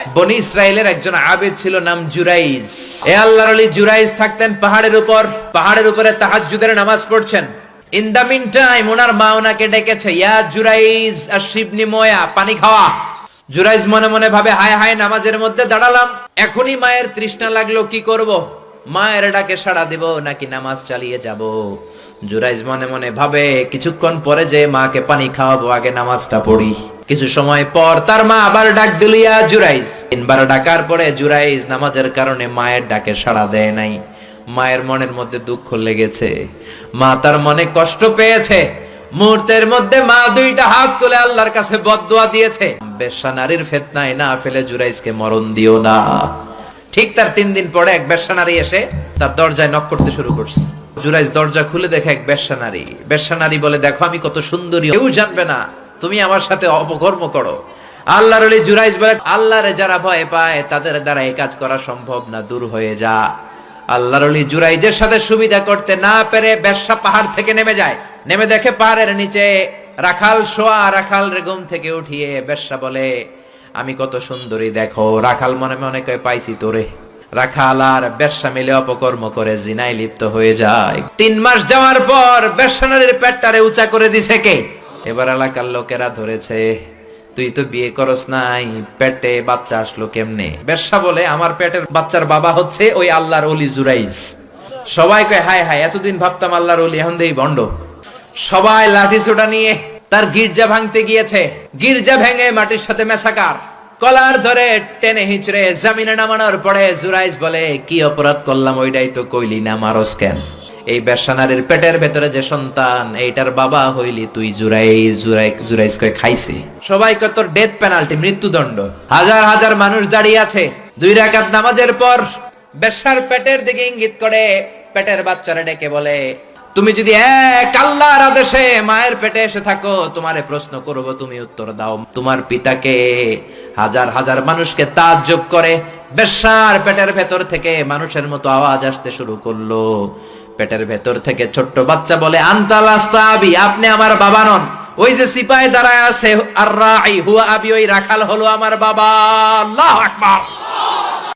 বনি ইসরায়েলের একজন আবেদ ছিল, নাম জুরাইজ। এ আল্লাহর ওলি জুরাইজ থাকতেন পাহাড়ের উপর। পাহাড়ের উপরে তাহাজ্জুদের নামাজ পড়ছেন। ইন দা মিন টাইম ওনার মা ওনাকে ডেকেছে, ইয়া জুরাইজ আশরিবনি ময়া, পানি খাওয়া। জুরাইজ মনে মনে ভাবে, হায় হায়, নামাজের মধ্যে দাঁড়ালাম, এখনই মায়ের তৃষ্ণা লাগলো, কি করব? মায়ের ডাকে সাড়া দেব নাকি নামাজ চালিয়ে যাব? জুরাইজ মনে মনে ভাবে, কিছুক্ষণ পরে যে মাকে পানি খাওয়াবো, আগে নামাজটা পড়ি। কিছু সময় পর তার মা আবার ডাক দিল, ইয়া জুরাইজ। 3 বার ডাকার পরে জুরাইজ নামাজের কারণে মায়ের ডাকে সাড়া দেয় নাই। মায়ের মনের মধ্যে দুঃখ লেগেছে, মা তার মনে কষ্ট পেয়েছে। মুহূর্তের মধ্যে মা 2টা হাত তুলে আল্লাহর কাছে বদদুয়া দিয়েছে, বেশ্যা নারীর ফিতনায় না ফেলে জুরাইজকে মরণ দিও না। ঠিক তার 3 দিন পরে এক বেশ্যা নারী এসে তার দরজায় নক করতে শুরু করছে। জুরাইজ দরজা খুলে দেখে এক বেশ্যা নারী। বেশ্যা নারী বলে, দেখো আমি কত সুন্দরী, কেউ জানবে না, তুমি আমার সাথে অপকর্ম করো। আল্লাহর ওলি জুরাইজ বলে, আল্লাহরে যারা ভয় পায় তাদের দ্বারা এই কাজ করা সম্ভব না, দূর হয়ে যা। আল্লাহর ওলি জুরাইজের সাথে সুবিধা করতে না পেরে বেশ্যা পাহাড় থেকে নেমে যায়। নেমে দেখে পাহাড়ের নিচে রাখাল শোয়া। রাখাল ঘুম থেকে উঠিয়ে বেশ্যা বলে, আমি কত সুন্দরী দেখো। রাখাল মনে মনে কয়, পাইছি তোরে। রাখাল আর বেশ্যা মিলে অপকর্ম করে জিনায় লিপ্ত হয়ে যায়। 3 মাস যাওয়ার পর বেশ্যা নারীর পেটটারে উঁচা করে দিছে কে? এবার এলাকার লোকেরা ধরেছে, তুই তো বিয়ে করস নাই, পেটে বাচ্চা আসলো কেমনে? বেশ্যা বলে, আমার পেটের বাচ্চার বাবা হচ্ছে ওই আল্লাহর ওলি জুরাইজ। সবাই কয়, হায় হায়, এতদিন ভাবতাম আল্লাহর ওলি, এখন দেই ভণ্ড। সবাই লাঠি সোটা নিয়ে তার গির্জা ভাঙতে গিয়েছে। গির্জা ভেঙে মাটির সাথে মেসাকার। কলার ধরে টেনে হিচড়ে জমিনে নামানোর পরে জুরাইজ বলে, কি অপরাধ করলাম ওইটাই তো কইলি না, মারস কেন? এই বেশ্যা নারীর পেটের ভেতরে যে সন্তান, এইটার বাবা হইলি তুই জুরাইজ। জুরাইজ কয়, খাইছি। সবাই কয়, তোর ডেথ পেনাল্টি, মৃত্যুদণ্ড। হাজার হাজার মানুষ দাঁড়িয়ে আছে। 2 রাকাত নামাজের পর বেশ্যার পেটের দিকে ইঙ্গিত করে পেটের বাচ্চারা ডেকে বলে, তুমি যদি এক আল্লাহর আদেশে মায়ের পেটে এসে থাকো, তোমারে প্রশ্ন করব, তুমি উত্তর দাও। তোমার পিতাকে? হাজার হাজার মানুষকে তাজ্জব করে বেশ্যার পেটের ভেতর থেকে মানুষের মতো আওয়াজ আসতে শুরু করলো। পেটের ভেতর থেকে ছোট্ট বাচ্চা বলে, আনতাল আস্তাবি, আপনি আমার বাবা নন। ওই যে সিপাহি দাঁড়ায় আছে, আর রাই হুয়া আবি, ওই রাখাল হলো আমার বাবা। আল্লাহু আকবার।